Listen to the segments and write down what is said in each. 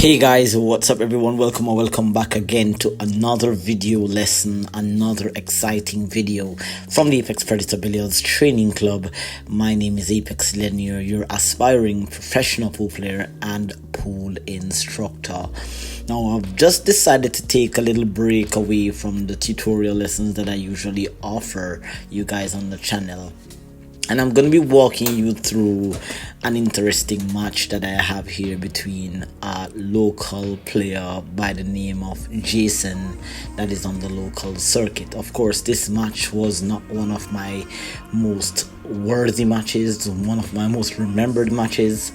Hey guys, what's up everyone? Welcome or welcome back again to another video lesson, another exciting video from the Apex Predator Billiards Training Club. My name is Apexelgenio, your aspiring professional pool player and pool instructor. Now I've just decided to take a little break away from the tutorial lessons that I usually offer you guys on the channel. And I'm going to be walking you through an interesting match that I have here between a local player by the name of Jason that is on the local circuit. Of course, this match was not one of my most worthy matches, one of my most remembered matches,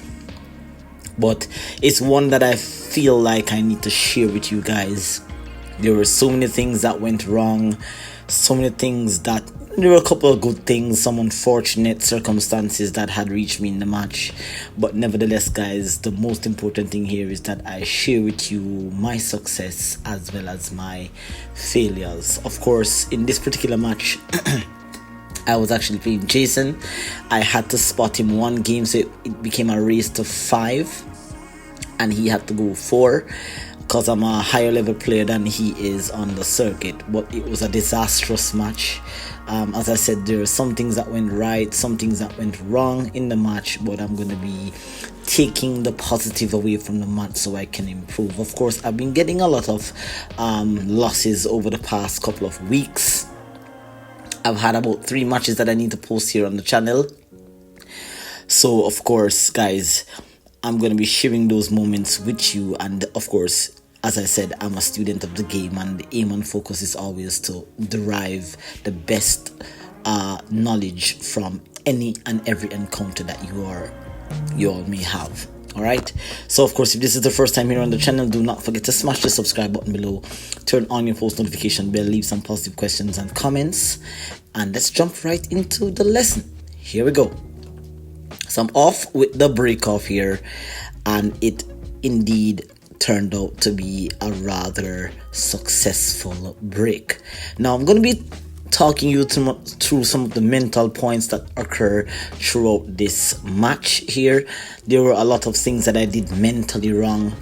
but it's one that I feel like I need to share with you guys. There were so many things that went wrong, so many things that there were a couple of good things, some unfortunate circumstances that had reached me in the match, but nevertheless guys, the most important thing here is that I share with you my success as well as my failures. Of course, in this particular match I was actually playing Jason. I had to spot him one game, so it became a race to 5 and he had to go 4 because I'm a higher level player than he is on the circuit. But it was a disastrous match. As I said, there are some things that went right, some things that went wrong in the match, but I'm going to be taking the positive away from the match so I can improve. Of course, I've been getting a lot of losses over the past couple of weeks. I've had about 3 matches that I need to post here on the channel. So of course guys, I'm going to be sharing those moments with you, and of course, as I said, I'm a student of the game and the aim and focus is always to derive the best knowledge from any and every encounter that you all may have. Alright, so of course, if this is the first time here on the channel, do not forget to smash the subscribe button below, turn on your post notification bell, leave some positive questions and comments, and let's jump right into the lesson. Here we go. So I'm off with the break off here, and it indeed turned out to be a rather successful break. Now I'm going to be talking you through some of the mental points that occur throughout this match here. There were a lot of things that I did mentally wrong,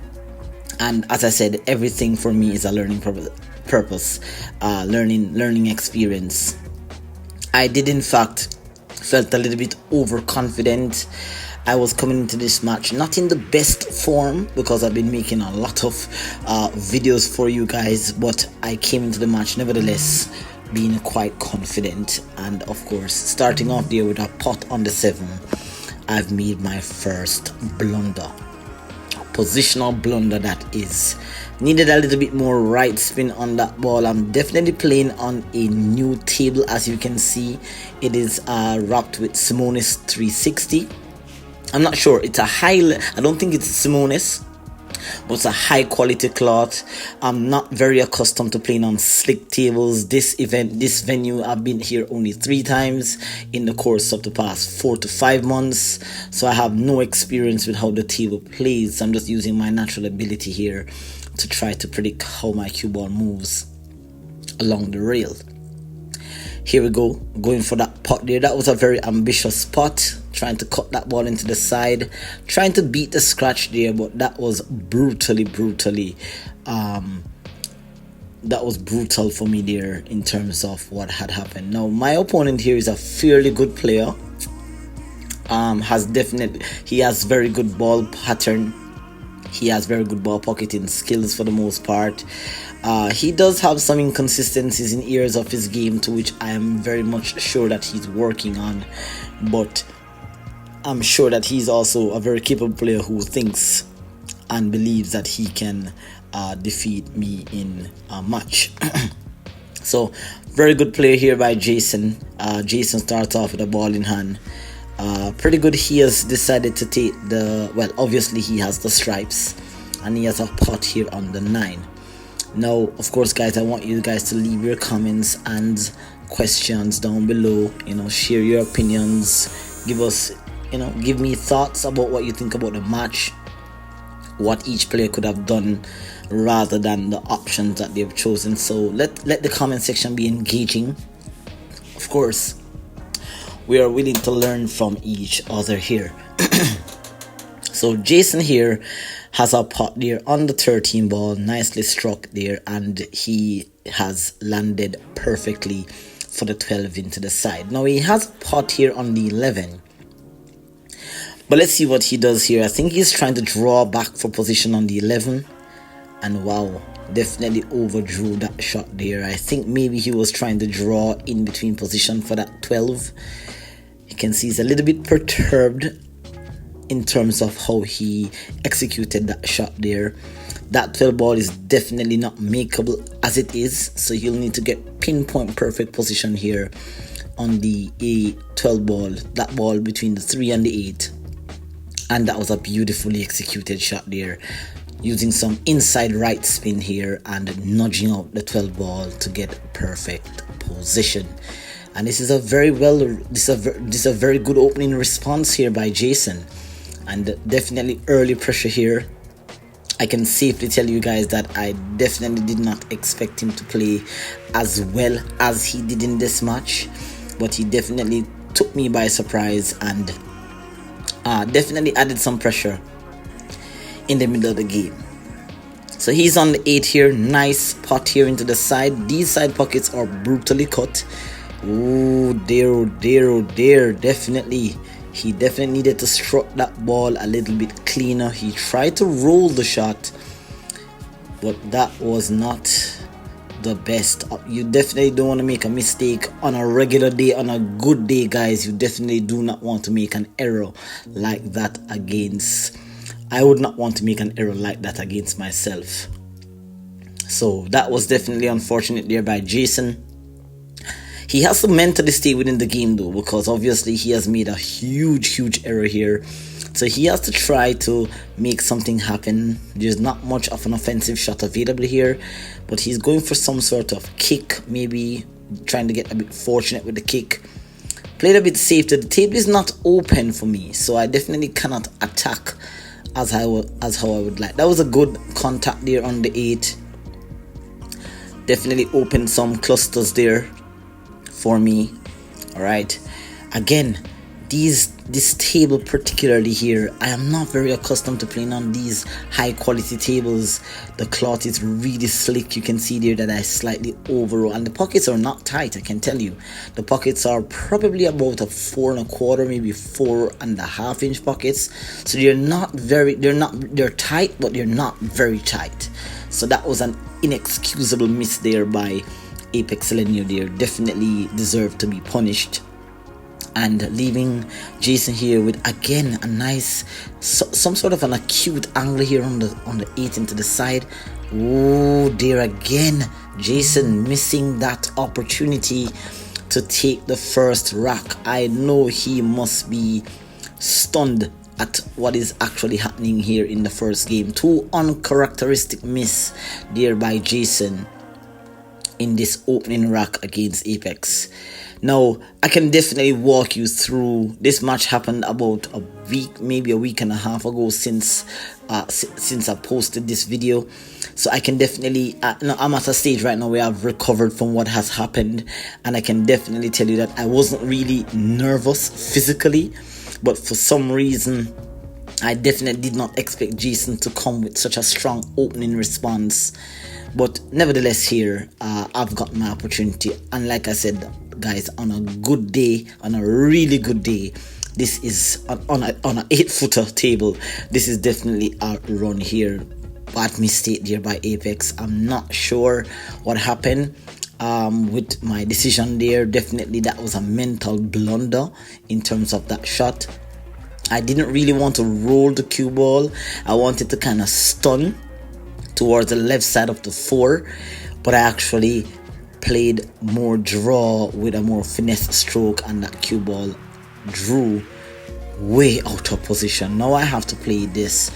and as I said, everything for me is a learning purpose, learning experience. I did in fact felt a little bit overconfident. I was coming into this match not in the best form because I've been making a lot of videos for you guys, but I came into the match nevertheless being quite confident, and of course starting off there with a pot on the 7, I've made my first blunder, positional blunder that is. Needed a little bit more right spin on that ball. I'm definitely playing on a new table. As you can see, it is wrapped with Simonis 360. I'm not sure, it's a I don't think it's Simonis, but it's a high quality cloth. I'm not very accustomed to playing on slick tables. This venue, I've been here only 3 times in the course of the past 4 to 5 months, so I have no experience with how the table plays. I'm just using my natural ability here to try to predict how my cue ball moves along the rail. Here we go, going for that pot there. That was a very ambitious pot, trying to cut that ball into the side, trying to beat the scratch there, but that was brutally that was brutal for me there in terms of what had happened. Now my opponent here is a fairly good player, he has very good ball pattern, he has very good ball pocketing skills for the most part. He does have some inconsistencies in areas of his game to which I am very much sure that he's working on, but I'm sure that he's also a very capable player who thinks and believes that he can defeat me in a match. So very good play here by Jason. Jason starts off with a ball in hand. Pretty good. He has decided to take well, obviously he has the stripes and he has a pot here on the 9. Now of course guys, I want you guys to leave your comments and questions down below. Share your opinions, give me thoughts about what you think about the match, what each player could have done rather than the options that they've chosen. So let the comment section be engaging. Of course, we are willing to learn from each other here. So Jason here has a pot there on the 13 ball, nicely struck there, and he has landed perfectly for the 12 into the side. Now he has a pot here on the 11, but let's see what he does here. I think he's trying to draw back for position on the 11, and wow, definitely overdrew that shot there. I think maybe he was trying to draw in between position for that 12. You can see he's a little bit perturbed in terms of how he executed that shot there. That 12 ball is definitely not makeable as it is, so you'll need to get pinpoint perfect position here on the 12 ball, that ball between the 3 and the 8. And that was a beautifully executed shot there, using some inside right spin here and nudging out the 12 ball to get perfect position. And this is a very good opening response here by Jason, and definitely early pressure here. I can safely tell you guys that I definitely did not expect him to play as well as he did in this match, but he definitely took me by surprise and definitely added some pressure in the middle of the game. So he's on the 8 here. Nice pot here into the side. These side pockets are brutally cut. Oh dear. Definitely. He definitely needed to strut that ball a little bit cleaner. He tried to roll the shot, but that was not the best. You definitely don't want to make a mistake on a regular day. On a good day, guys, you definitely do not want to make an error like that against... I would not want to make an error like that against myself. So that was definitely unfortunate there by Jason. He has to mentally stay within the game though, because obviously he has made a huge error here. So he has to try to make something happen. There's not much of an offensive shot available here, but he's going for some sort of kick, maybe trying to get a bit fortunate with the kick. Played a bit safe. The table is not open for me, so I definitely cannot attack as how I would like. That was a good contact there on the 8. Definitely opened some clusters there for me. All right, again, this table particularly here, I am not very accustomed to playing on these high quality tables. The cloth is really slick. You can see there that I slightly overroll, and the pockets are not tight. I can tell you the pockets are probably about a 4 1/4, maybe 4.5 inch pockets. So they're tight, but they're not very tight. So that was an inexcusable miss there by Apexelgenio there. Definitely deserved to be punished, and leaving Jason here with again a nice some sort of an acute angle here on the 8 into the side. Oh dear, again Jason missing that opportunity to take the first rack. I know he must be stunned at what is actually happening here in the first game. 2 uncharacteristic miss there by Jason in this opening rack against Apex. Now I can definitely walk you through. This match happened about a week, maybe a week and a half ago since I posted this video, so I can definitely I'm at a stage right now where I've recovered from what has happened, and I can definitely tell you that I wasn't really nervous physically, but for some reason I definitely did not expect Jason to come with such a strong opening response. But nevertheless here, I've got my opportunity, and like I said guys, on a good day, on a really good day, this is on an 8-footer table, this is definitely a run here. Bad mistake there by Apex. I'm not sure what happened with my decision there. Definitely that was a mental blunder in terms of that shot. I didn't really want to roll the cue ball. I wanted to kind of stun towards the left side of the 4, but I actually played more draw with a more finesse stroke, and that cue ball drew way out of position. Now I have to play this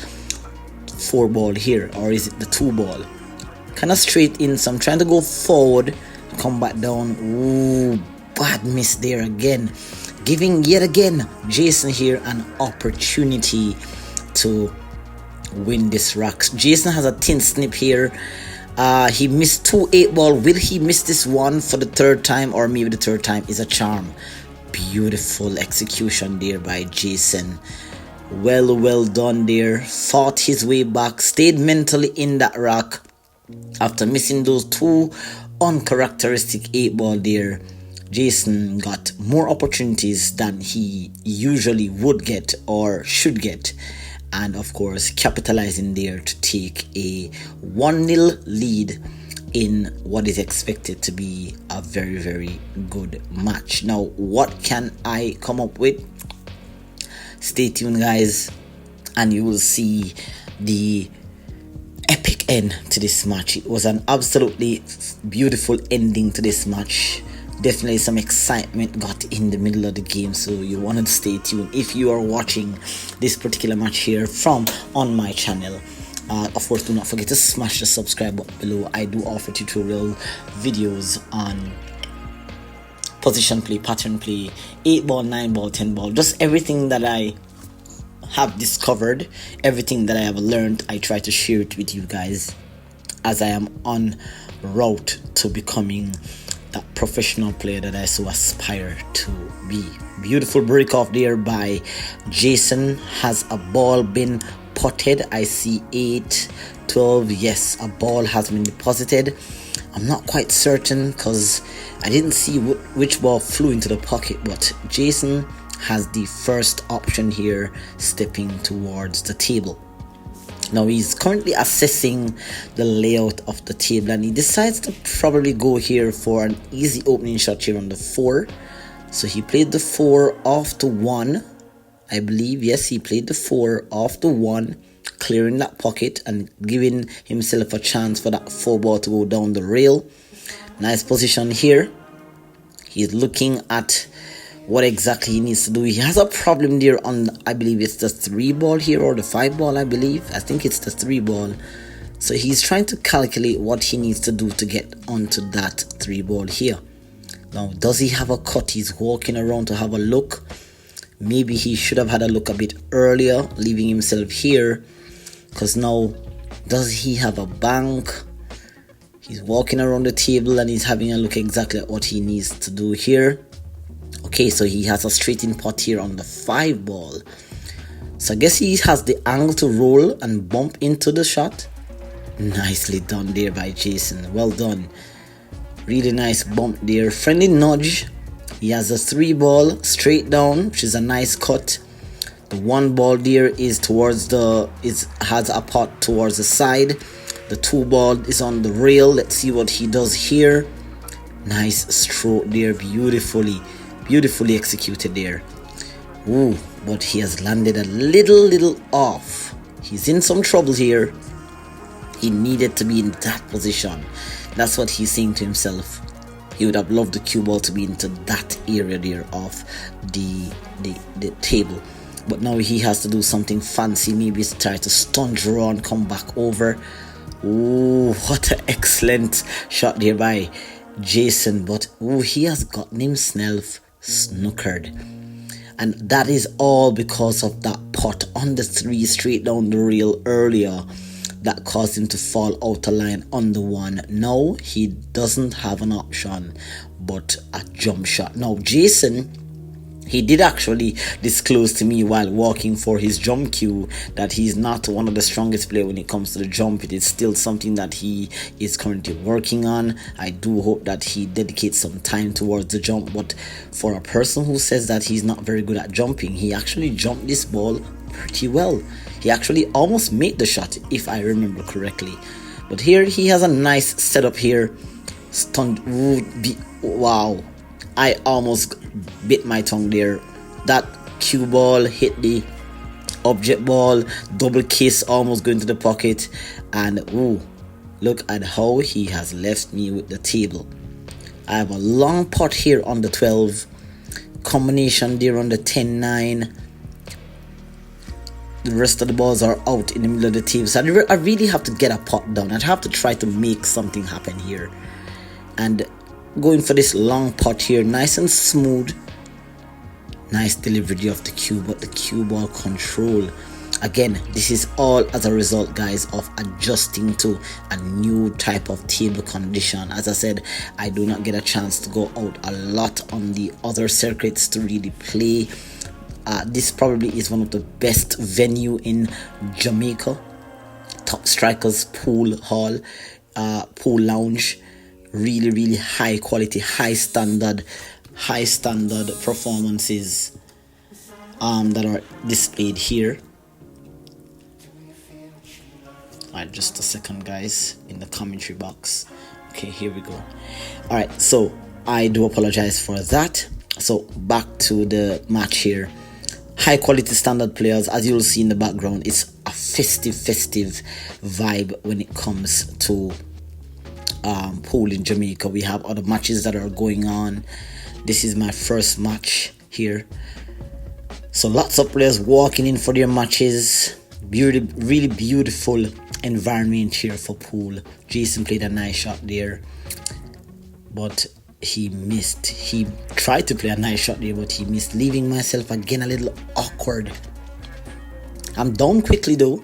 4 ball here, or is it the 2 ball? Kind of straight in, so I'm trying to go forward, come back down. Ooh, bad miss there again, giving yet again Jason here an opportunity to win this rack. Jason has a thin snip here. He missed 2 8-ball. Will he miss this one for the 3rd time, or maybe the 3rd time is a charm? Beautiful execution there by Jason. Well done there. Fought his way back, stayed mentally in that rock after missing those two uncharacteristic 8-ball there. Jason got more opportunities than he usually would get or should get, and of course capitalizing there to take a 1-0 lead in what is expected to be a very good match. Now, what can I come up with? Stay tuned, guys, and you will see the epic end to this match. It was an absolutely beautiful ending to this match. Definitely some excitement got in the middle of the game, so you want to stay tuned if you are watching this particular match here from on my channel. Of course, do not forget to smash the subscribe button below. I do offer tutorial videos on position play, pattern play, 8-ball, 9-ball, 10-ball, just everything that I have discovered, everything that I have learned. I try to share it with you guys as I am on route to becoming that professional player that I so aspire to be. Beautiful break off there by Jason. Has a ball been potted? I see 8, 12. Yes, a ball has been deposited. I'm not quite certain because I didn't see which ball flew into the pocket, but Jason has the first option here, stepping towards the table. Now he's currently assessing the layout of the table, and he decides to probably go here for an easy opening shot here on the 4. So he played the 4 off the 1, I believe. Yes, he played the 4 off the 1, clearing that pocket and giving himself a chance for that 4 ball to go down the rail. Nice position here. He's looking at what exactly he needs to do. He has a problem there on, I believe it's the 3 ball here, or the 5 ball, I believe. I think it's the 3 ball. So he's trying to calculate what he needs to do to get onto that 3 ball here. Now, does he have a cut? He's walking around to have a look. Maybe he should have had a look a bit earlier, leaving himself here. Because now, does he have a bank? He's walking around the table and he's having a look exactly at what he needs to do here. Okay, so he has a straight in pot here on the 5 ball. So I guess he has the angle to roll and bump into the shot. Nicely done there by Jason. Well done. Really nice bump there. Friendly nudge. He has a 3 ball straight down, which is a nice cut. The 1 ball there is towards the, has a pot towards the side. The 2 ball is on the rail. Let's see what he does here. Nice stroke there, beautifully executed there. Ooh, but he has landed a little off. He's in some trouble here. He needed to be in that position. That's what he's saying to himself. He would have loved the cue ball to be into that area there of the table. But now he has to do something fancy. Maybe try to stun draw and come back over. Ooh, what an excellent shot there by Jason. But ooh, he has gotten himself snookered. And that is all because of that pot on the 3 straight down the rail earlier that caused him to fall out of line on the 1. Now he doesn't have an option but a jump shot. Now Jason, he did actually disclose to me while walking for his jump cue that he's not one of the strongest players when it comes to the jump. It is still something that he is currently working on. I do hope that he dedicates some time towards the jump. But for a person who says that he's not very good at jumping, he actually jumped this ball pretty well. He actually almost made the shot, if I remember correctly. But here he has a nice setup here. Stunned. Wow. I almost bit my tongue there. That cue ball hit the object ball. Double kiss, almost going to the pocket. And ooh, look at how he has left me with the table. I have a long pot here on the 12. Combination there on the 10-9. The rest of the balls are out in the middle of the table. So I really have to get a pot down. I'd have to try to make something happen here. And going for this long pot here, nice and smooth. Nice delivery of the cue, but the cue ball control. Again, this is all as a result, guys, of adjusting to a new type of table condition. As I said, I do not get a chance to go out a lot on the other circuits to really play This probably is one of the best venue in Jamaica. Top Strikers pool hall, pool lounge. Really high quality, high standard performances that are displayed here. Alright, just a second, guys, in the commentary box. Okay, here we go. Alright, so I do apologize for that. So back to the match here. High quality standard players, as you'll see in the background. It's a festive vibe when it comes to pool in Jamaica. We have other matches that are going on. This is my first match here, so lots of players walking in for their matches. Really beautiful environment here for pool. Jason played a nice shot there, but he missed. He tried to play a nice shot there, but he missed, leaving myself again a little awkward. I'm down quickly though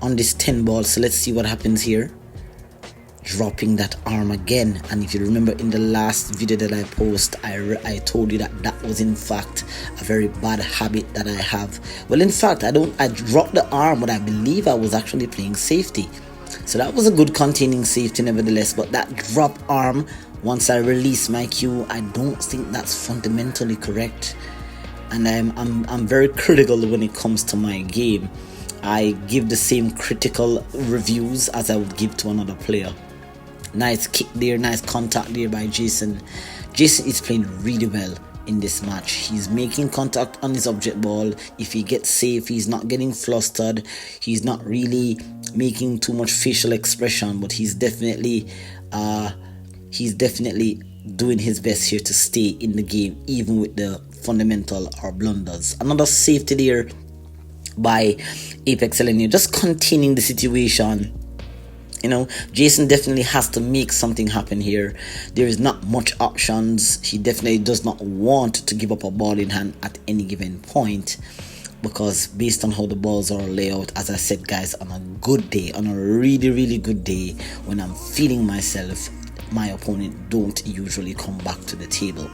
on this 10 ball, so let's see what happens here. Dropping that arm again, and if you remember in the last video that I posted, I told you that was in fact a very bad habit that I have. Well, in fact, I dropped the arm, but I believe I was actually playing safety, so that was a good containing safety nevertheless. But that drop arm, once I release my cue, I don't think that's fundamentally correct, and I'm very critical when it comes to my game. I give the same critical reviews as I would give to another player. Nice kick there, nice contact there by Jason. Jason is playing really well in this match. He's making contact on his object ball. If he gets safe, he's not getting flustered. He's not really making too much facial expression, but he's definitely doing his best here to stay in the game, even with the fundamental or blunders. Another safety there by Apexelgenio, just containing the situation. You know, Jason definitely has to make something happen here. There is not much options. He definitely does not want to give up a ball in hand at any given point, because based on how the balls are laid out, as I said, guys, on a good day, on a really good day, when I'm feeling myself, my opponent don't usually come back to the table.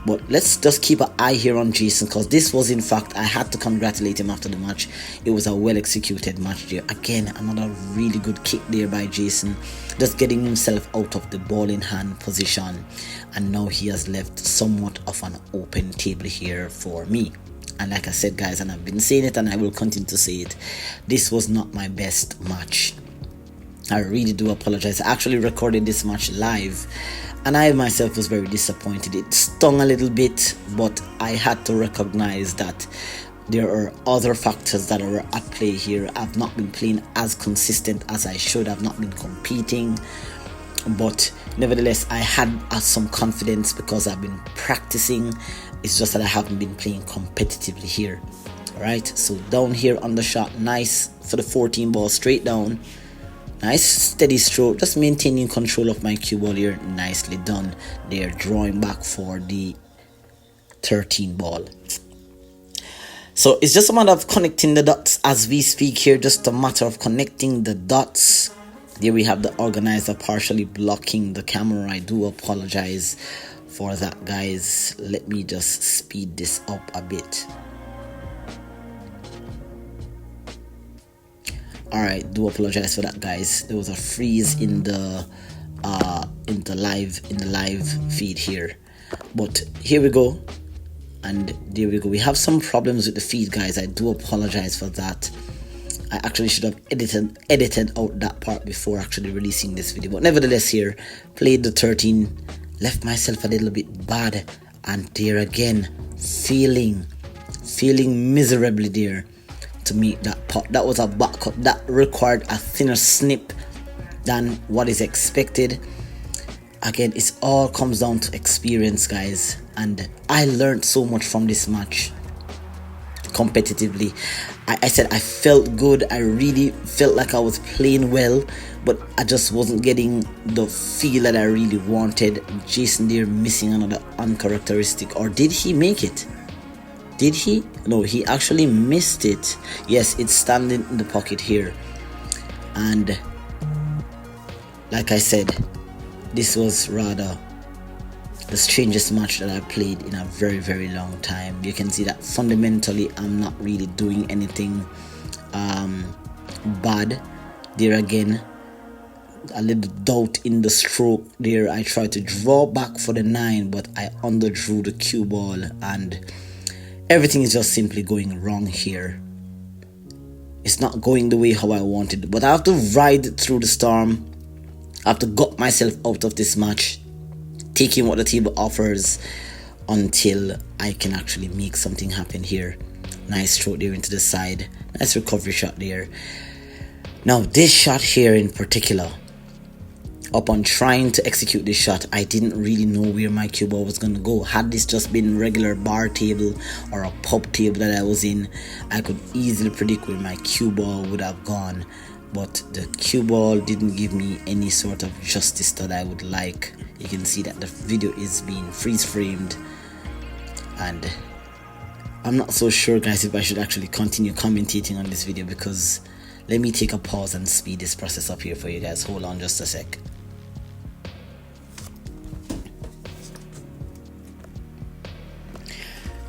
But let's just keep an eye here on Jason, because this was, in fact, I had to congratulate him after the match. It was a well executed match there. Again, another really good kick there by Jason, just getting himself out of the ball in hand position, and now he has left somewhat of an open table here for me. And like I said, guys, and I've been saying it and I will continue to say it, this was not my best match. I really do apologize. I actually recorded this match live, and I myself was very disappointed. It stung a little bit, but I had to recognize that there are other factors that are at play here. I've not been playing as consistent as I should. I've not been competing, but nevertheless, I had some confidence because I've been practicing. It's just that I haven't been playing competitively here. Alright, so down here on the shot, nice for the 14 ball, straight down. Nice steady stroke, just maintaining control of my cue ball here. Nicely done there, drawing back for the 13 ball. So it's just a matter of connecting the dots as we speak here, just a matter of connecting the dots. There we have the organizer partially blocking the camera. I do apologize for that, guys. Let me just speed this up a bit. Alright, do apologize for that, guys. There was a freeze in the live feed here, but here we go, and there we go. We have some problems with the feed, guys. I do apologize for that. I actually should have edited out that part before actually releasing this video, but nevertheless, here played the 13, left myself a little bit bad, and there again feeling miserably there to make that pot. That was a back cut that required a thinner snip than what is expected. Again, it all comes down to experience, guys, and I learned so much from this match competitively. I said I felt good. I really felt like I was playing well, but I just wasn't getting the feel that I really wanted. Jason there missing another uncharacteristic, or did he make it? Did he? No, he actually missed it. Yes, it's standing in the pocket here. And like I said, this was rather the strangest match that I played in a very, very long time. You can see that fundamentally I'm not really doing anything bad. There again, a little doubt in the stroke there. I tried to draw back for the 9, but I underdrew the cue ball, and everything is just simply going wrong here. It's not going the way how I wanted, but I have to ride through the storm. I have to gut myself out of this match, taking what the table offers until I can actually make something happen here. Nice throw there into the side. Nice recovery shot there. Now this shot here in particular, upon trying to execute this shot, I didn't really know where my cue ball was going to go. Had this just been regular bar table or a pub table that I was in, I could easily predict where my cue ball would have gone. But the cue ball didn't give me any sort of justice that I would like. You can see that the video is being freeze framed, and I'm not so sure, guys, if I should actually continue commentating on this video, because let me take a pause and speed this process up here for you guys. Hold on just a sec.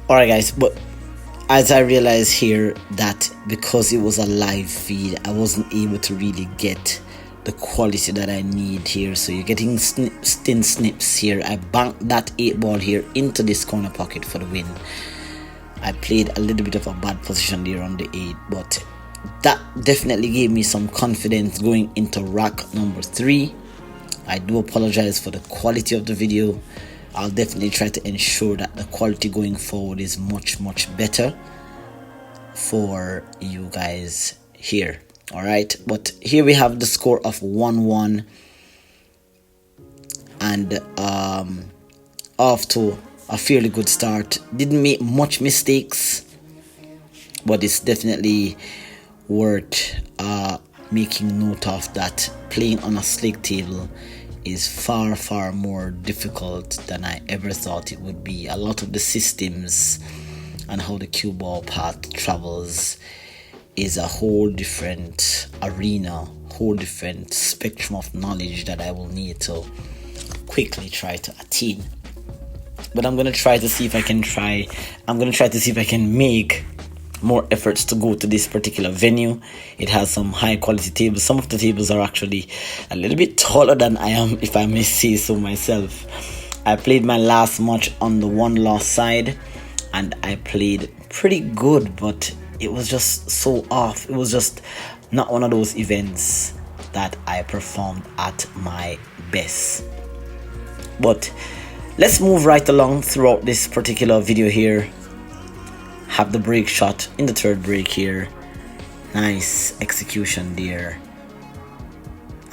Alright guys, but as I realized here that because it was a live feed, I wasn't able to really get the quality that I need here. So you're getting thin snips here. I banked that 8 ball here into this corner pocket for the win. I played a little bit of a bad position there on the 8, but that definitely gave me some confidence going into rack number 3. I do apologize for the quality of the video. I'll definitely try to ensure that the quality going forward is much better for you guys here. Alright, but here we have the score of 1-1, and off to a fairly good start. Didn't make much mistakes, but it's definitely worth making note of that playing on a slick table is far more difficult than I ever thought it would be. A lot of the systems and how the cue ball path travels is a whole different arena, whole different spectrum of knowledge that I will need to quickly try to attain. But I'm gonna try to see if I can make more efforts to go to this particular venue. It has some high quality tables. Some of the tables are actually a little bit taller than I am, if I may say so myself. I played my last match on the 1-loss side, and I played pretty good, but it was just so off. It was just not one of those events that I performed at my best. But let's move right along throughout this particular video here. Have the break shot in the 3rd break here. Nice execution there,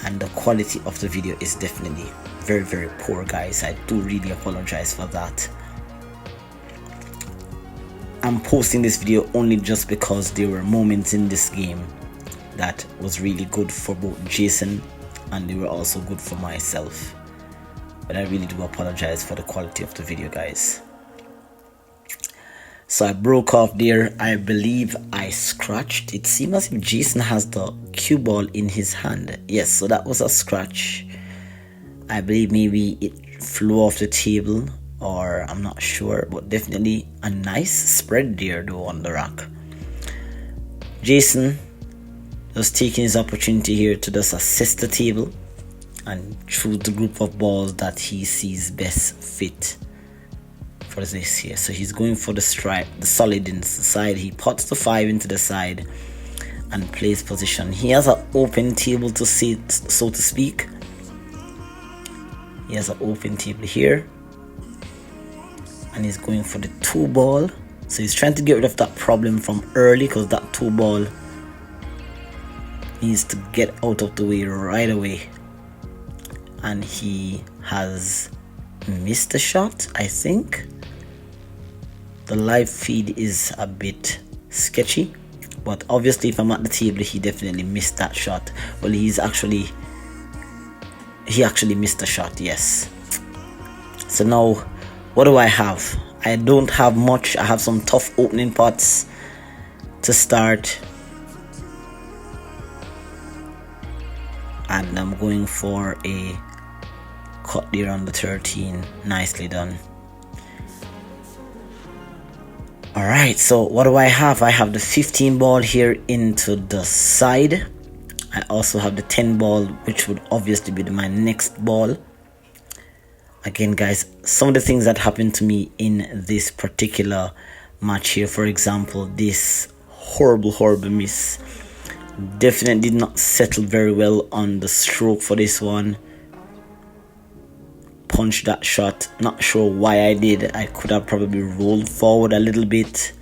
and the quality of the video is definitely very poor, guys. I do really apologize for that. I'm posting this video only just because there were moments in this game that was really good for both Jason, and they were also good for myself. But I really do apologize for the quality of the video, guys. So I broke off there. I believe I scratched. It seems as if Jason has the cue ball in his hand. Yes, so that was a scratch. I believe maybe it flew off the table, or I'm not sure, but definitely a nice spread there though on the rack. Jason just taking his opportunity here to just assess the table and choose the group of balls that he sees best fit for this here. So he's going for the stripe, the solid in the side. He pots the 5 into the side and plays position. He has an open table to sit, so to speak. He has an open table here, and he's going for the 2 ball. So he's trying to get rid of that problem from early, because that 2 ball needs to get out of the way right away. And he has missed the shot, I think. The live feed is a bit sketchy, but obviously if I'm at the table, he definitely missed that shot. Well, he actually missed the shot, yes. So now what do I have? I don't have much. I have some tough opening pots to start, and I'm going for a cut there on the 13. Nicely done. Alright, so what do I have? I have the 15 ball here into the side. I also have the 10 ball, which would obviously be my next ball. Again, guys, some of the things that happened to me in this particular match here, for example, this horrible miss, definitely did not settle very well on the stroke for this one. Punched that shot, not sure why I did. I could have probably rolled forward a little bit.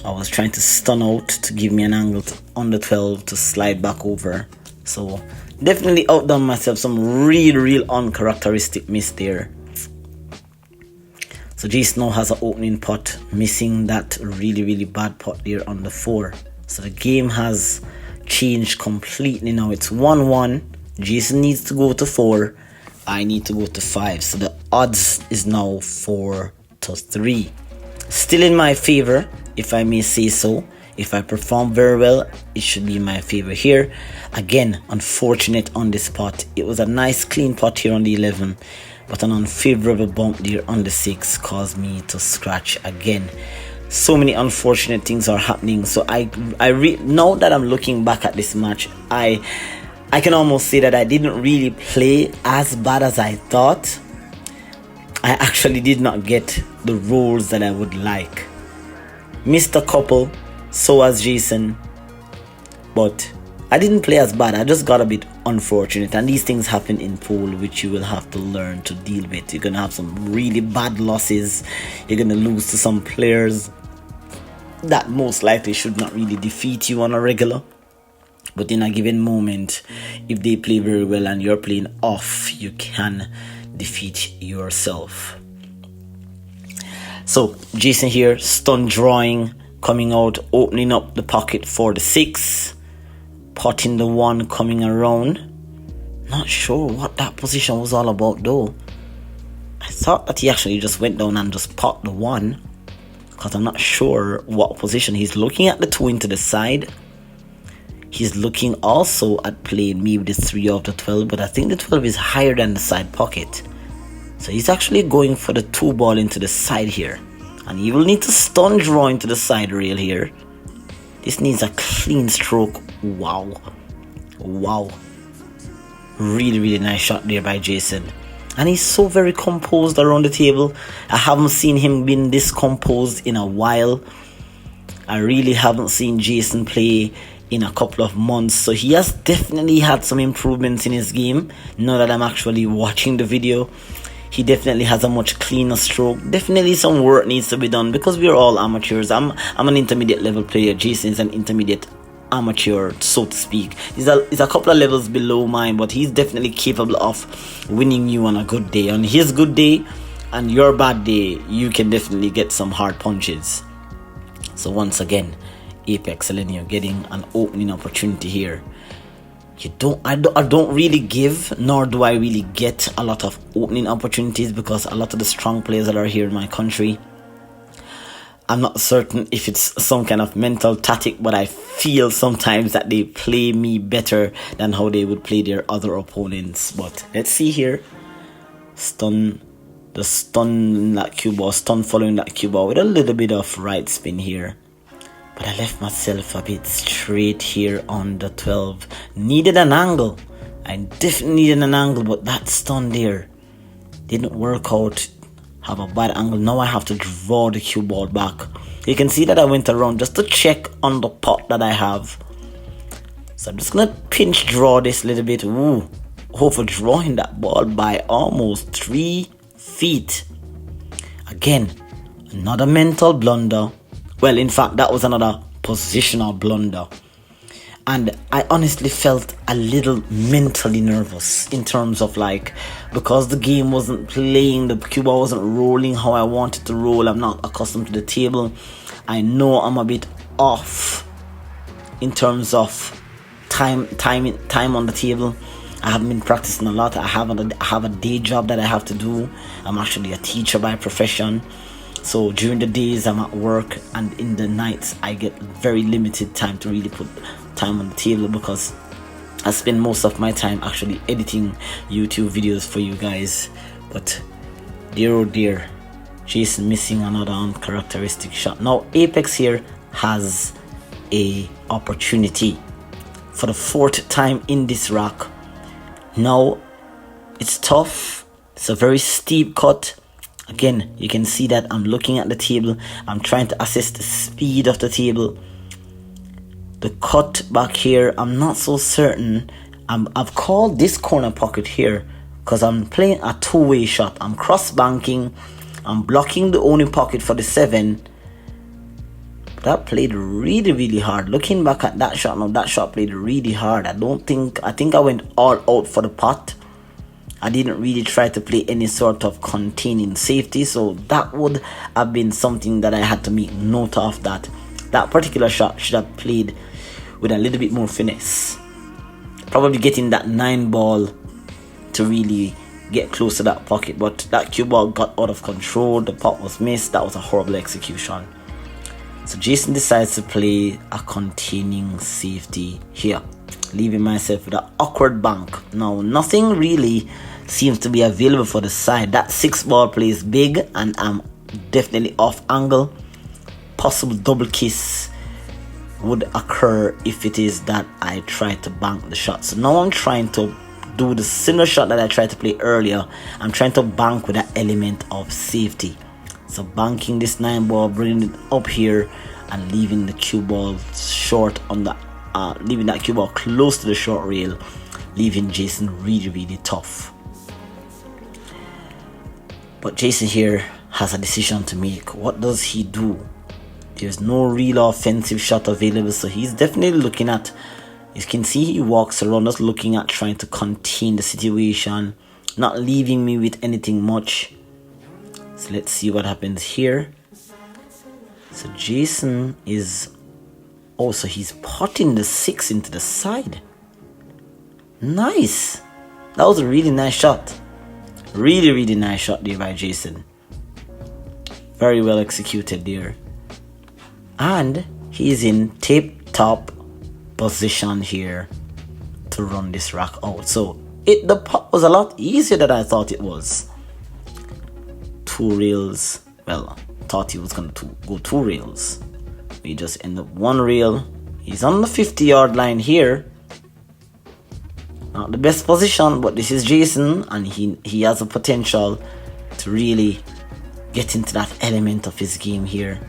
I was trying to stun out to give me an angle on the 12 to slide back over. So definitely outdone myself. Some real uncharacteristic miss there. So Jason now has an opening pot, missing that really bad pot there on the 4. So the game has changed completely now. It's 1-1. Jason needs to go to 4. I need to go to 5. So the odds is now 4-3. Still in my favor, if I may say so. If I perform very well, it should be in my favor here. Again, unfortunate on this pot. It was a nice clean pot here on the 11, but an unfavorable bump there on the 6 caused me to scratch again. So many unfortunate things are happening. So now that I'm looking back at this match, I can almost say that I didn't really play as bad as I thought. I actually did not get the rolls that I would like. Missed a couple, so as Jason, but I didn't play as bad. I just got a bit unfortunate, and these things happen in pool, which you will have to learn to deal with. You're gonna have some really bad losses. You're gonna lose to some players that most likely should not really defeat you on a regular, but in a given moment, if they play very well and you're playing off, you can defeat yourself. So Jason here, stun drawing, coming out, opening up the pocket for the 6, potting the 1, coming around. Not sure what that position was all about though. I thought that he actually just went down and just popped the 1, because I'm not sure what position. He's looking at the 2 into the side. He's looking also at playing maybe the 3 of the 12, but I think the 12 is higher than the side pocket. So he's actually going for the 2 ball into the side here. And he will need to stun draw into the side rail here. This needs a clean stroke. Wow. Really nice shot there by Jason. And he's so very composed around the table. I haven't seen him being this composed in a while. I really haven't seen Jason play in a couple of months, so he has definitely had some improvements in his game. Now that I'm actually watching the video, he definitely has a much cleaner stroke. Definitely some work needs to be done, because we're all amateurs. I'm an intermediate level player. Jason is an intermediate amateur, so to speak. He's a couple of levels below mine, but he's definitely capable of winning you on a good day. On his good day and your bad day, you can definitely get some hard punches. So once again, Apexelgenio getting an opening opportunity here. I don't really give, nor do I really get a lot of opening opportunities, because a lot of the strong players that are here in my country, I'm not certain if it's some kind of mental tactic, but I feel sometimes that they play me better than how they would play their other opponents. But let's see here. Stun that cue ball, stun following that cue ball with a little bit of right spin here. But I left myself a bit straight here on the 12. Needed an angle. I definitely needed an angle, but that stun there didn't work out. Have a bad angle. Now I have to draw the cue ball back. You can see that I went around just to check on the pot that I have. So I'm just going to pinch draw this little bit. Ooh, over drawing that ball by almost 3 feet. Again, another mental blunder. Well, in fact, that was another positional blunder. And I honestly felt a little mentally nervous in terms of because the game wasn't playing, the cue ball wasn't rolling how I wanted to roll. I'm not accustomed to the table. I know I'm a bit off in terms of time on the table. I haven't been practicing a lot. I have a day job that I have to do. I'm actually a teacher by profession. So during the days I'm at work, and in the nights I get very limited time to really put time on the table, because I spend most of my time actually editing YouTube videos for you guys, but dear oh dear, Jason missing another uncharacteristic shot. Now Apex here has a opportunity for the 4th time in this rack. Now it's tough, it's a very steep cut. Again, you can see that I'm looking at the table, I'm trying to assess the speed of the table. The cut back here, I'm not so certain. I've called this corner pocket here because I'm playing a two-way shot. I'm cross banking, I'm blocking the only pocket for the 7. That played really hard. Looking back at that shot now, that shot played really hard. I think I went all out for the pot. I didn't really try to play any sort of containing safety, so that would have been something that I had to make note of. That particular shot should have played with a little bit more finesse. Probably getting that 9 ball to really get close to that pocket, but that cue ball got out of control. The pot was missed. That was a horrible execution. So Jason decides to play a containing safety here, leaving myself with an awkward bank. Now nothing really seems to be available for the side. That 6 ball plays big and I'm definitely off angle. Possible double kiss would occur if it is that I try to bank the shot. So now I'm trying to do the similar shot that I tried to play earlier. I'm trying to bank with that element of safety. So banking this 9 ball, bringing it up here and leaving the cue ball short on the leaving that cue ball close to the short rail, leaving Jason really tough. But Jason here has a decision to make. What does he do? There's no real offensive shot available, so he's definitely looking at, you can see he walks around just looking at trying to contain the situation, not leaving me with anything much. So let's see what happens here. So Jason is also, he's potting the 6 into the side. Nice. That was a really nice shot. Really nice shot there by Jason. Very well executed there. And he's in tip-top position here to run this rack out. So the pot was a lot easier than I thought it was. 2 rails. Well, thought he was going to go 2 rails. We just end up 1 rail. He's on the 50-yard line here. Not the best position, but this is Jason, and he has the potential to really get into that element of his game here.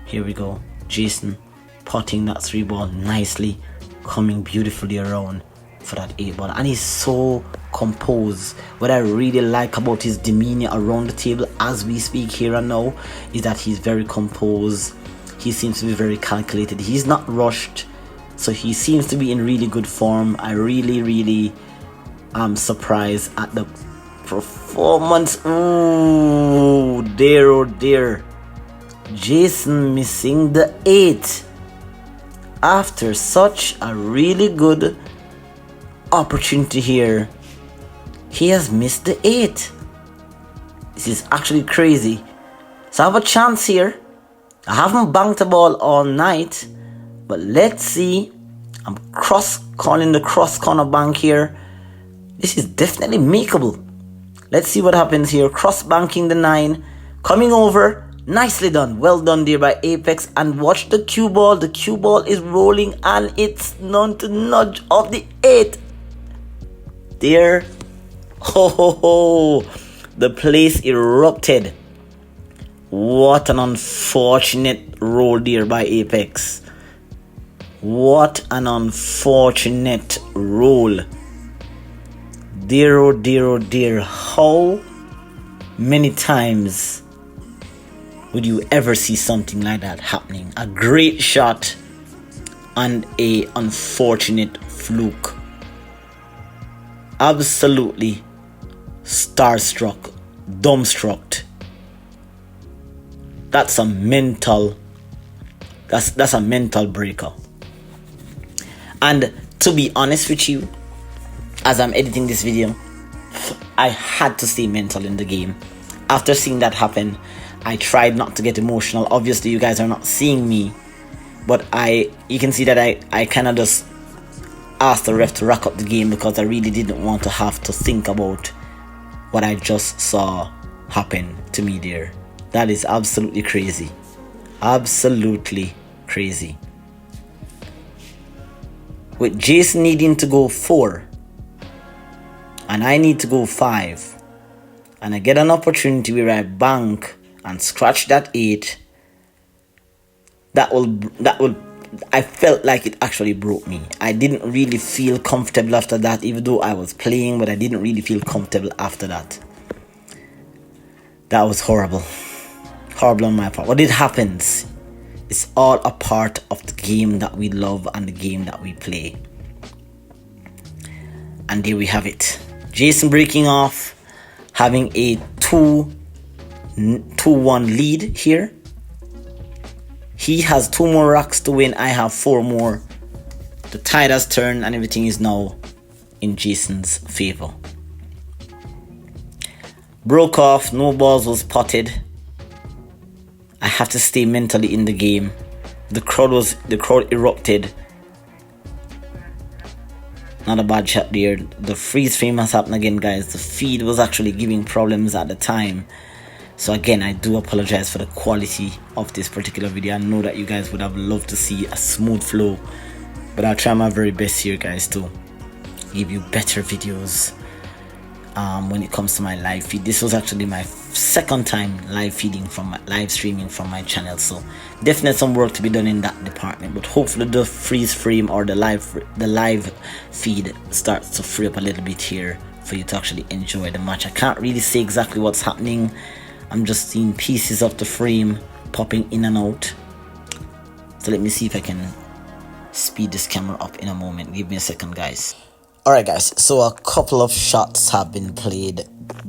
Here we go. Jason potting that 3 ball nicely, coming beautifully around for that 8 ball, and he's so composed. What I really like about his demeanor around the table as we speak here and now is that he's very composed. He seems to be very calculated. He's not rushed, so he seems to be in really good form. I really am surprised at the performance. Ooh, dear oh dear. Jason missing the 8 after such a really good opportunity here. He has missed the 8. This is actually crazy. So I have a chance here. I haven't banked the ball all night, but let's see. I'm calling the cross corner bank here. This is definitely makeable. Let's see what happens here. Cross banking the 9, coming over. Nicely done. Well done there by Apex. And watch the cue ball. The cue ball is rolling and it's none to nudge of the 8. There. The place erupted. What an unfortunate roll there by Apex. What an unfortunate roll. Dear oh dear oh dear. How many times would you ever see something like that happening? A great shot and a unfortunate fluke. Absolutely starstruck, dumbstruck. That's a mental breaker. And to be honest with you, as I'm editing this video, I had to stay mental in the game. After seeing that happen, I tried not to get emotional. Obviously you guys are not seeing me, but you can see that I kind of just asked the ref to wrap up the game because I really didn't want to have to think about what I just saw happen to me there. That is absolutely crazy. Absolutely crazy. With Jason needing to go 4 and I need to go 5, and I get an opportunity where I bank and scratch that 8, that will I felt like it actually broke me. I didn't really feel comfortable after that, even though I was playing, but I didn't really feel comfortable after that. That was horrible. Horrible on my part. But it happens. It's all a part of the game that we love and the game that we play. And there we have it. Jason breaking off, having a 2-1 lead here. He has 2 more rocks to win. I have 4 more. The tide has turned and everything is now in Jason's favor. Broke off. No balls was potted. I have to stay mentally in the game. The crowd erupted. Not a bad shot there. The freeze frame has happened again, guys. The feed was actually giving problems at the time. So again, I do apologize for the quality of this particular video. I know that you guys would have loved to see a smooth flow, but I'll try my very best here, guys, to give you better videos when it comes to my live feed. This was actually my second time live streaming from my channel, so definitely some work to be done in that department. But hopefully the freeze frame or the live feed starts to free up a little bit here for you to actually enjoy the match. I can't really say exactly what's happening. I'm just seeing pieces of the frame popping in and out. So let me see if I can speed this camera up in a moment. Give me a second, guys. Alright, guys, so a couple of shots have been played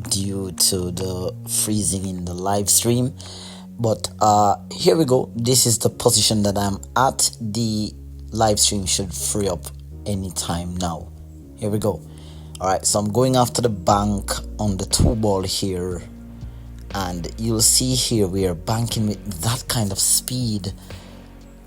due to the freezing in the live stream, but here we go. This is the position that I'm at. The live stream should free up anytime now. Here we go. Alright, so I'm going after the bank on the 2 ball here, and you'll see here we are banking with that kind of speed,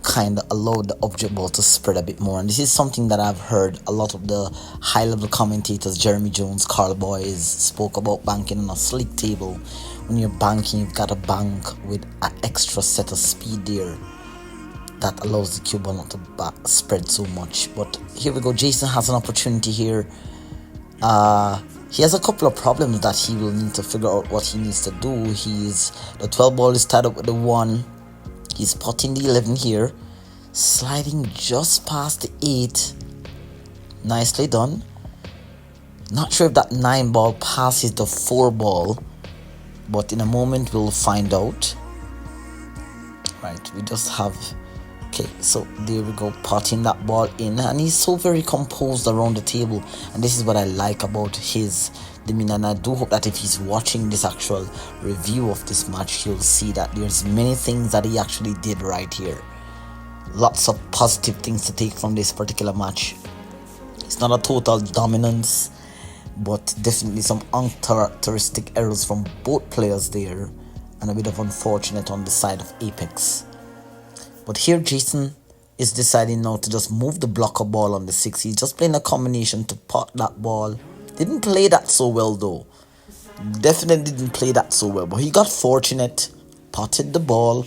kind of allowed the object ball to spread a bit more. And this is something that I've heard a lot of the high level commentators, Jeremy Jones, Carl Boys, spoke about banking on a slick table. When you're banking, you've got to bank with an extra set of speed there that allows the cue ball not to spread so much. But here we go. Jason has an opportunity here. He has a couple of problems that he will need to figure out what he needs to do. The 12 ball is tied up with the 1. He's potting the 11 here, sliding just past the 8. Nicely done. Not sure if that 9 ball passes the 4 ball, but in a moment we'll find out. Right, we just have... Okay, so there we go, potting that ball in, and he's so very composed around the table, and this is what I like about his demeanor. And I do hope that if he's watching this actual review of this match, he'll see that there's many things that he actually did right here. Lots of positive things to take from this particular match. It's not a total dominance, but definitely some uncharacteristic errors from both players there, and a bit of unfortunate on the side of Apex. But here Jason is deciding now to just move the blocker ball on the 6. He's just playing a combination to pot that ball. Didn't play that so well though. Definitely didn't play that so well. But he got fortunate. Potted the ball.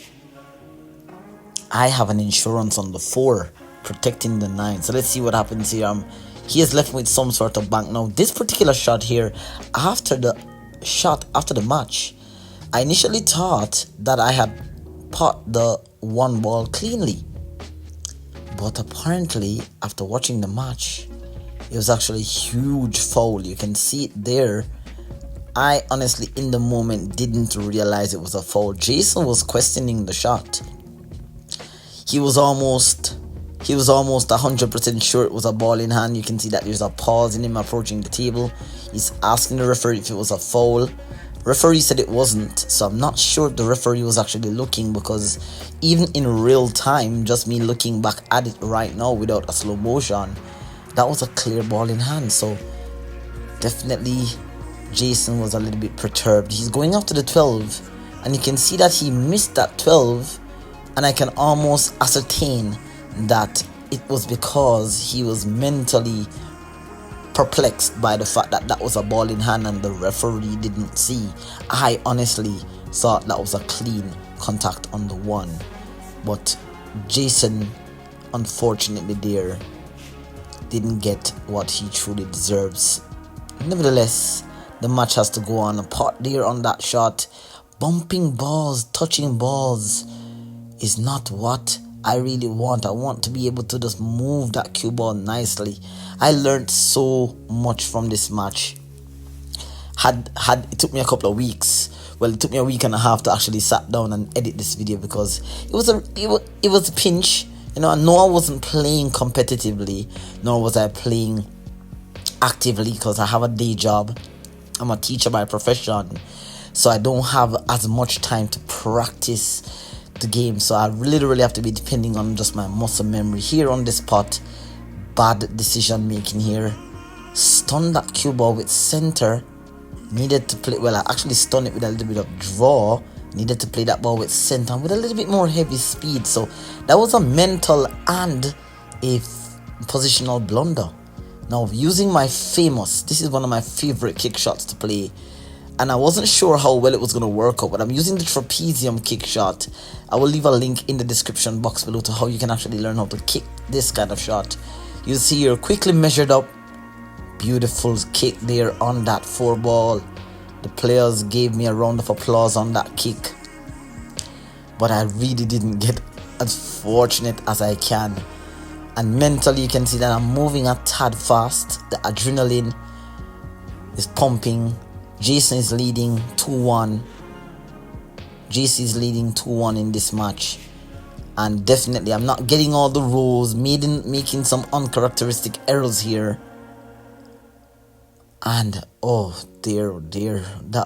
I have an insurance on the 4. Protecting the 9. So let's see what happens here. He is left with some sort of bank. Now this particular shot here. After the match, I initially thought that I had pot the 1 ball cleanly, but apparently after watching the match, it was actually a huge foul. You can see it there. I honestly in the moment didn't realize it was a foul. Jason was questioning the shot. He was almost 100% sure it was a ball in hand. You can see that there's a pause in him approaching the table. He's asking the referee if it was a foul. Referee said it wasn't, so I'm not sure if the referee was actually looking, because even in real time, just me looking back at it right now without a slow motion, that was a clear ball in hand. So definitely Jason was a little bit perturbed. He's going after the 12, and you can see that he missed that 12, and I can almost ascertain that it was because he was mentally perplexed by the fact that that was a ball in hand and the referee didn't see. I honestly thought that was a clean contact on the one, but Jason unfortunately there didn't get what he truly deserves. Nevertheless, the match has to go on. A part there on that shot. Bumping balls, touching balls is not what I really want. I want to be able to just move that cue ball nicely. I learned so much from this match. It took me a couple of weeks. Well, it took me a week and a half to actually sat down and edit this video because it was a pinch. You know, I know I wasn't playing competitively, nor was I playing actively because I have a day job. I'm a teacher by profession, so I don't have as much time to practice the game. So I literally have to be depending on just my muscle memory here on this spot. Bad decision making here. Stunned that cue ball with center. Needed to play, well, I actually stunned it with a little bit of draw. Needed to play that ball with center with a little bit more heavy speed. So that was a mental and a positional blunder. Now, using my this is one of my favorite kick shots to play, and I wasn't sure how well it was going to work out, but I'm using the trapezium kick shot. I will leave a link in the description box below to how you can actually learn how to kick this kind of shot. You see here, quickly measured up. Beautiful kick there on that 4 ball. The players gave me a round of applause on that kick, but I really didn't get as fortunate as I can. And mentally, you can see that I'm moving a tad fast. The adrenaline is pumping. Jason is leading 2-1. JC is leading 2-1 in this match. And definitely, I'm not getting all the rolls, making some uncharacteristic errors here. And oh dear, that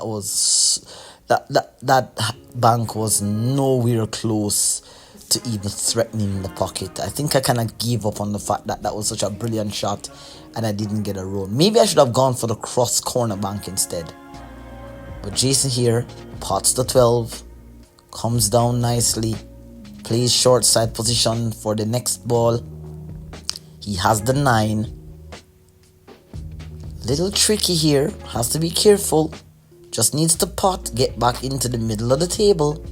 bank was nowhere close to even threatening the pocket. I think I kind of gave up on the fact that that was such a brilliant shot and I didn't get a roll. Maybe I should have gone for the cross corner bank instead. But Jason here pots the 12, comes down nicely, plays short side position for the next ball. He has the 9. Little tricky here, has to be careful. Just needs to pot, get back into the middle of the table.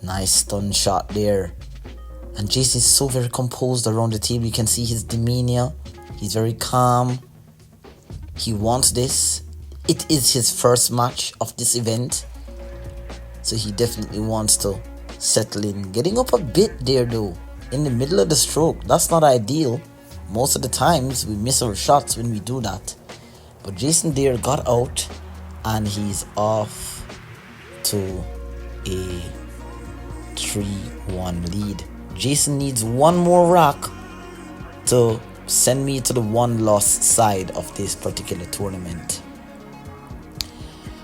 Nice stun shot there. And Jason is so very composed around the table. You can see his demeanor. He's very calm. He wants this. It is his first match of this event, so he definitely wants to settle in. Getting up a bit there though, in the middle of the stroke. That's not ideal. Most of the times we miss our shots when we do that. But Jason there got out and he's off to a 3-1 lead. Jason needs one more rack to send me to the 1-loss side of this particular tournament.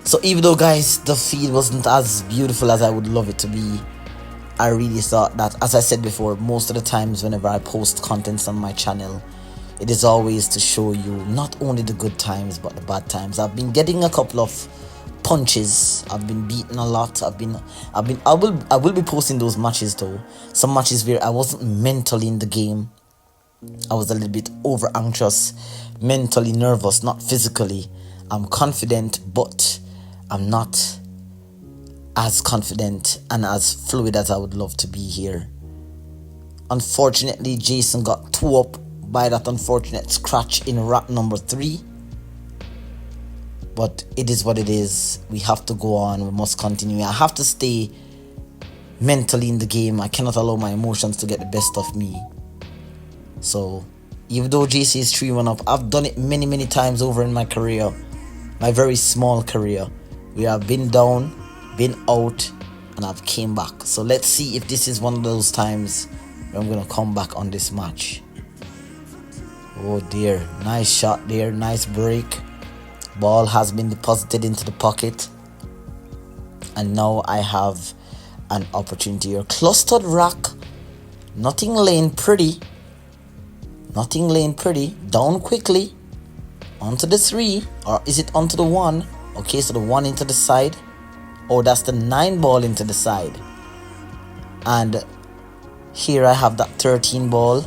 So even though, guys, the feed wasn't as beautiful as I would love it to be, I really thought that, as I said before, most of the times whenever I post contents on my channel, it is always to show you not only the good times but the bad times. I've been getting a couple of punches. I've been beaten a lot. I will be posting those matches though. Some matches where I wasn't mentally in the game. I was a little bit over anxious, mentally nervous, not physically. I'm confident, but I'm not as confident and as fluid as I would love to be here. Unfortunately, Jason got 2 up by that unfortunate scratch in rack number 3. But it is what it is. We have to go on. We must continue. I have to stay mentally in the game. I cannot allow my emotions to get the best of me. So, even though JC is 3-1 up, I've done it many times over in my career. My very small career. We have been down, been out, and I've came back. So let's see if this is one of those times where I'm going to come back on this match. Oh dear, nice shot there, nice break. Ball has been deposited into the pocket. And now I have an opportunity here. Clustered rack. Nothing laying pretty. Nothing laying pretty. Down quickly. Onto the 3. Or is it onto the 1? Okay, so the 1 into the side. Oh, that's the 9 ball into the side. And Here I have that 13 ball.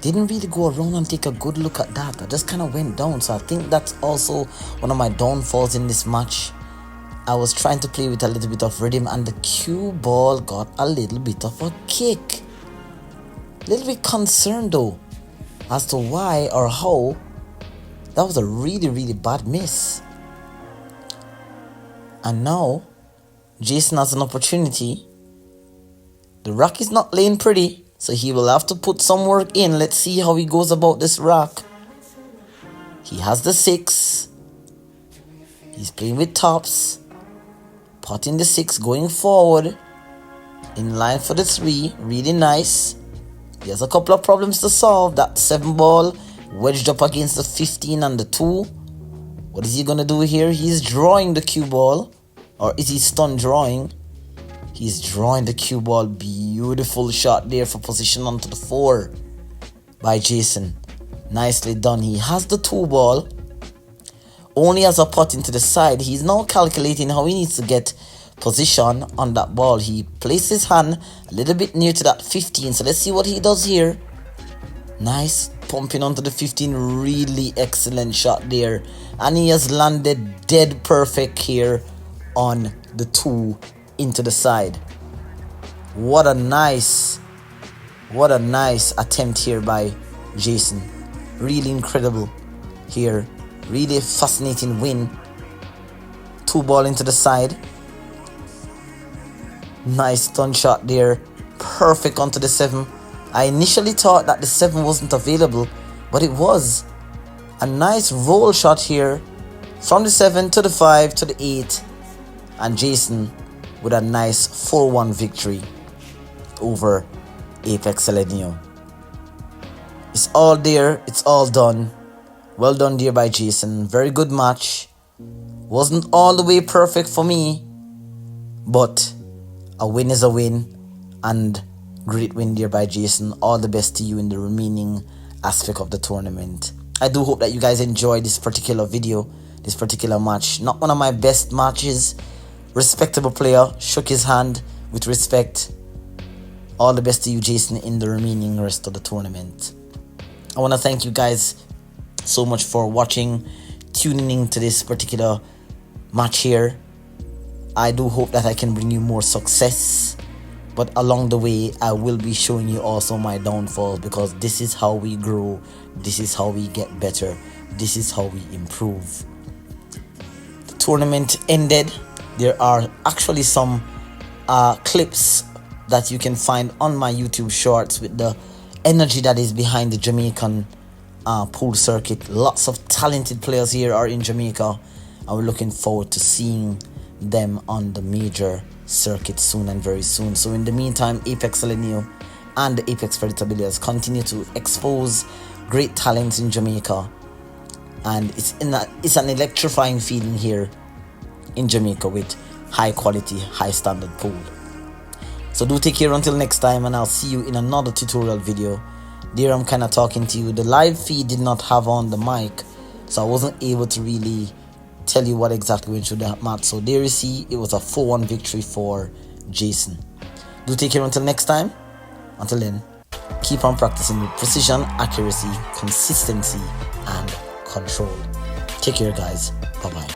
Didn't really go around and take a good look at that. I just kind of went down. So I think that's also one of my downfalls in this match. I was trying to play with a little bit of rhythm, and the cue ball got a little bit of a kick. A little bit concerned though as to why or how. That was a really bad miss. And now Jason has an opportunity. The rock is not laying pretty, so he will have to put some work in. Let's see how he goes about this rock. He has the 6. He's playing with tops. Potting the 6, going forward. In line for the 3. Really nice. He has a couple of problems to solve. That 7 ball wedged up against the 15 and the 2. What is he going to do here? He's drawing the cue ball. Or is he stun drawing? He's drawing the cue ball. Beautiful shot there for position onto the 4 by Jason. Nicely done. He has the 2 ball. Only has a pot into the side. He's now calculating how he needs to get position on that ball. He placed his hand a little bit near to that 15. So let's see what he does here. Nice. Pumping onto the 15. Really excellent shot there. And he has landed dead perfect here on the 2 into the side. What a nice attempt here by Jason. Really incredible here. Really fascinating win. 2 ball into the side. Nice stun shot there. Perfect onto the 7. I initially thought that the 7 wasn't available, but it was. A nice roll shot here from the 7 to the 5 to the 8. And Jason with a nice 4-1 victory over Apexelgenio. It's all there. It's all done. Well done there by Jason. Very good match. Wasn't all the way perfect for me, but a win is a win, and great win there by Jason. All the best to you in the remaining aspect of the tournament. I do hope that you guys enjoyed this particular video, this particular match. Not one of my best matches. Respectable player, shook his hand with respect. All the best to you, Jason, in the remaining rest of the tournament. I want to thank you guys so much for watching, tuning in to this particular match here. I do hope that I can bring you more success, but along the way I will be showing you also my downfalls, because this is how we grow, this is how we get better, this is how we improve. The tournament ended. There are actually some clips that you can find on my YouTube shorts with the energy that is behind the Jamaican pool circuit. Lots of talented players here are in Jamaica, and we're looking forward to seeing them on the major circuit soon and very soon. So in the meantime, Apexelgenio and the Apex Predator Billiards continue to expose great talents in Jamaica, and it's an electrifying feeling here in Jamaica with high quality, high standard pool. So do take care until next time, and I'll see you in another tutorial video. There I'm kind of talking to you. The live feed did not have on the mic, so I wasn't able to really tell you what exactly went through that match. So there you see, it was a 4-1 victory for Jason. Do take care until next time. Until then, keep on practicing with precision, accuracy, consistency, and control. Take care, guys. Bye-bye.